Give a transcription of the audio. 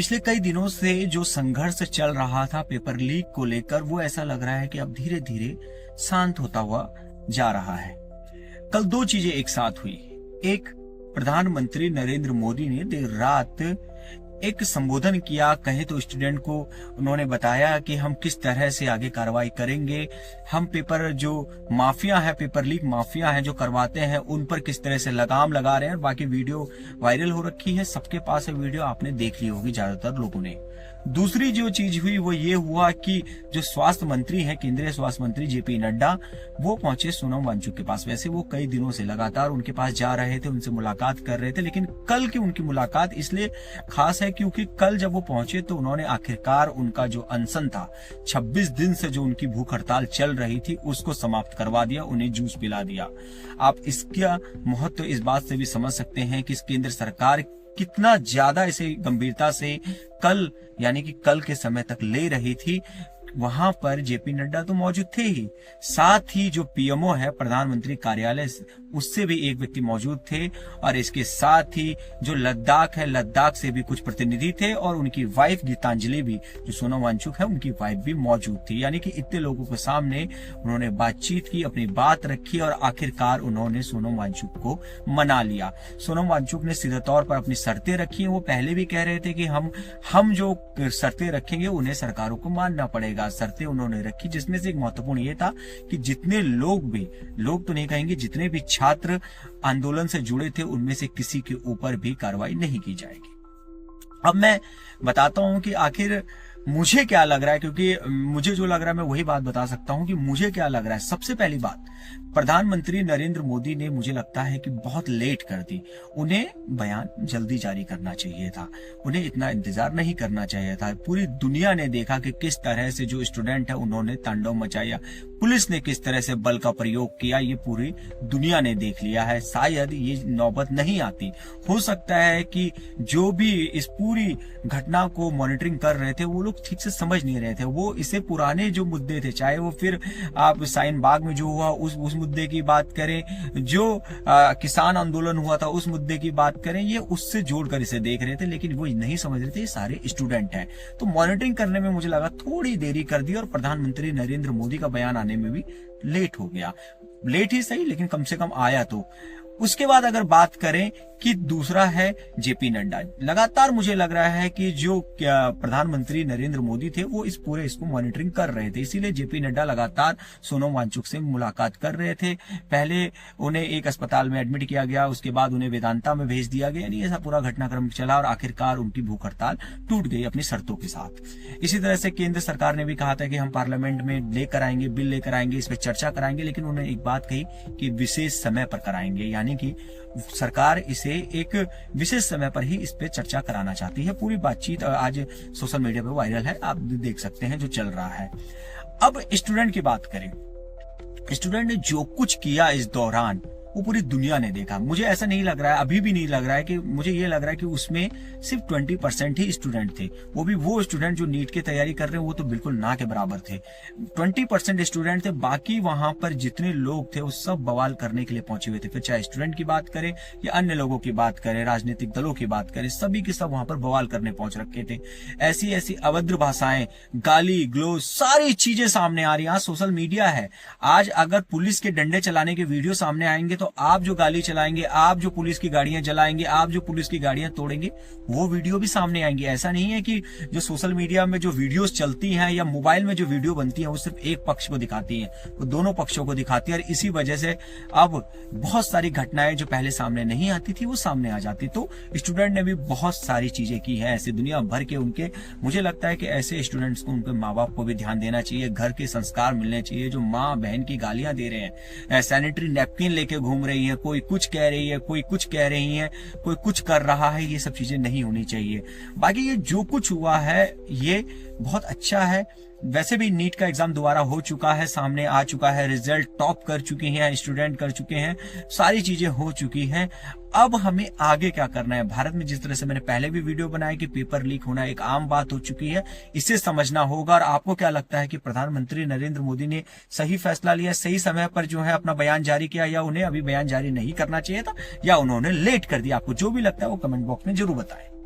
पिछले कई दिनों से जो संघर्ष चल रहा था पेपर लीक को लेकर, वो ऐसा लग रहा है कि अब धीरे धीरे शांत होता हुआ जा रहा है। कल दो चीजें एक साथ हुई। एक, प्रधानमंत्री नरेंद्र मोदी ने देर रात एक संबोधन किया, कहे तो स्टूडेंट को उन्होंने बताया कि हम किस तरह से आगे कार्रवाई करेंगे, हम पेपर जो माफिया है, पेपर लीक माफिया है जो करवाते हैं, उन पर किस तरह से लगाम लगा रहे हैं। और बाकी वीडियो वायरल हो रखी है, सबके पास है वीडियो, आपने देख ली होगी ज्यादातर लोगों ने। दूसरी जो चीज हुई वो ये हुआ कि जो स्वास्थ्य मंत्री है, केंद्रीय स्वास्थ्य मंत्री जेपी नड्डा, वो पहुंचे सोनम वांगचुक के पास। वैसे वो कई दिनों से लगातार उनके पास जा रहे थे, उनसे मुलाकात कर रहे थे, लेकिन कल की उनकी मुलाकात इसलिए खास है क्योंकि कल जब वो पहुंचे तो उन्होंने आखिरकार उनका जो अनशन था, 26 दिन से जो उनकी भूख हड़ताल चल रही थी, उसको समाप्त करवा दिया, उन्हें जूस पिला दिया। आप इसका महत्व इस बात से भी समझ सकते हैं कि केंद्र सरकार कितना ज्यादा इसे गंभीरता से कल यानी कि कल के समय तक ले रही थी। वहां पर जेपी नड्डा तो मौजूद थे ही, साथ ही जो पीएमओ है प्रधानमंत्री कार्यालय, उससे भी एक व्यक्ति मौजूद थे, और इसके साथ ही जो लद्दाख है, लद्दाख से भी कुछ प्रतिनिधि थे, और उनकी वाइफ गीतांजलि भी, जो सोनम वांगचुक है उनकी वाइफ भी मौजूद थी। यानी कि इतने लोगों के सामने उन्होंने बातचीत की, अपनी बात रखी, और आखिरकार उन्होंने सोनम वांगचुक को मना लिया। सोनम वांगचुक ने सीधे तौर पर अपनी शर्तें रखी। वो पहले भी कह रहे थे कि हम जो शर्तें रखेंगे उन्हें सरकारों को मानना पड़ेगा। शर्तें उन्होंने रखी, जिसमें से एक महत्वपूर्ण ये था कि जितने लोग तो नहीं कहेंगे, जितने भी छात्र आंदोलन से जुड़े थे उनमें से किसी के ऊपर भी कार्रवाई नहीं की जाएगी। अब मैं बताता हूं कि आखिर मुझे क्या लग रहा है, क्योंकि मुझे जो लग रहा है मैं वही बात बता सकता हूं कि मुझे क्या लग रहा है। सबसे पहली बात, प्रधानमंत्री नरेंद्र मोदी ने, मुझे लगता है कि बहुत लेट कर दी। उन्हें बयान जल्दी जारी करना चाहिए था, उन्हें इतना इंतजार नहीं करना चाहिए था। पूरी दुनिया ने देखा कि किस तरह से जो स्टूडेंट है उन्होंने तांडव मचाया, पुलिस ने किस तरह से बल का प्रयोग किया, ये पूरी दुनिया ने देख लिया है। शायद ये नौबत नहीं आती। हो सकता है कि जो भी इस पूरी घटना को मॉनिटरिंग कर रहे थे वो लोग ठीक से समझ नहीं रहे थे। वो इसे पुराने जो मुद्दे थे, चाहे वो फिर आप शाहीन बाग में जो हुआ उस मुद्दे की बात करें, जो किसान आंदोलन हुआ था उस मुद्दे की बात करें, ये उससे जोड़कर इसे देख रहे थे, लेकिन वो नहीं समझ रहे थे ये सारे स्टूडेंट हैं। तो मॉनिटरिंग करने में मुझे लगा थोड़ी देरी कर दी, और प्रधानमंत्री नरेंद्र मोदी का बयान आने में भी लेट हो गया। लेट ही सही, लेकिन कम से कम आया। तो उसके बाद अगर बात करें कि दूसरा है जेपी नड्डा, लगातार मुझे लग रहा है कि जो प्रधानमंत्री नरेंद्र मोदी थे वो इसको मॉनिटरिंग कर रहे थे, इसीलिए जेपी नड्डा लगातार सोनम वांगचुक से मुलाकात कर रहे थे। पहले उन्हें एक अस्पताल में एडमिट किया गया, उसके बाद उन्हें वेदांता में भेज दिया गया, यानी ऐसा पूरा घटनाक्रम चला, और आखिरकार उनकी भूख हड़ताल टूट गई अपनी शर्तों के साथ। इसी तरह से केंद्र सरकार ने भी कहा था कि हम पार्लियामेंट में लेकर आएंगे, बिल लेकर आएंगे, इस पर चर्चा कराएंगे, लेकिन उन्होंने एक बात कही कि विशेष समय पर कराएंगे, यानी कि सरकार इसे एक विशेष समय पर ही इस पे चर्चा कराना चाहती है। पूरी बातचीत आज सोशल मीडिया पे वायरल है, आप देख सकते हैं जो चल रहा है। अब स्टूडेंट की बात करें, स्टूडेंट ने जो कुछ किया इस दौरान वो पूरी दुनिया ने देखा। मुझे ऐसा नहीं लग रहा है, अभी भी नहीं लग रहा है कि, मुझे ये लग रहा है कि उसमें सिर्फ 20% ही स्टूडेंट थे, वो भी वो स्टूडेंट जो नीट की तैयारी कर रहे हैं, वो तो बिल्कुल ना के बराबर थे। 20% स्टूडेंट थे, बाकी वहां पर जितने लोग थे वो सब बवाल करने के लिए पहुंचे हुए थे। फिर चाहे स्टूडेंट की बात करें या अन्य लोगों की बात करें, राजनीतिक दलों की बात करें, सभी के सब वहां पर बवाल करने पहुंच रखे थे। ऐसी ऐसी अभद्र भाषाएं, गाली ग्लोज, सारी चीजें सामने आ रही हैं। आज सोशल मीडिया है, आज अगर पुलिस के डंडे चलाने के वीडियो सामने आएंगे तो आप जो गाली चलाएंगे, आप जो पुलिस की गाड़ियां जलाएंगे, आप जो पुलिस की गाड़ियां तोड़ेंगे, वो वीडियो भी सामने आएंगे। ऐसा नहीं है कि जो सोशल मीडिया में जो वीडियोस चलती हैं या मोबाइल में जो वीडियो बनती है वो सिर्फ एक पक्ष को दिखाती है, वो दोनों पक्षों को दिखाती है, और इसी वजह से अब बहुत सारी घटनाएं जो पहले सामने नहीं आती थी वो सामने आ जाती। तो स्टूडेंट ने भी बहुत सारी चीजें की है ऐसे दुनिया भर के उनके। मुझे लगता है कि ऐसे स्टूडेंट्स को, उनके माँ बाप को भी ध्यान देना चाहिए, घर के संस्कार मिलने चाहिए। जो माँ बहन की गालियां दे रहे हैं, सैनिटरी नैपकिन लेके घूम रही है, कोई कुछ कह रही है, कोई कुछ कह रही है, कोई कुछ कर रहा है, ये सब चीजें नहीं होनी चाहिए। बाकी ये जो कुछ हुआ है ये बहुत अच्छा है। वैसे भी नीट का एग्जाम दोबारा हो चुका है, सामने आ चुका है, रिजल्ट टॉप कर चुके हैं, स्टूडेंट कर चुके हैं, सारी चीजें हो चुकी हैं। अब हमें आगे क्या करना है। भारत में जिस तरह से मैंने पहले भी वीडियो बनाया कि पेपर लीक होना एक आम बात हो चुकी है, इसे समझना होगा। और आपको क्या लगता है कि प्रधानमंत्री नरेंद्र मोदी ने सही फैसला लिया, सही समय पर जो है अपना बयान जारी किया, या उन्हें अभी बयान जारी नहीं करना चाहिए था, या उन्होंने लेट कर दिया? आपको जो भी लगता है वो कमेंट बॉक्स में जरूर बताएं।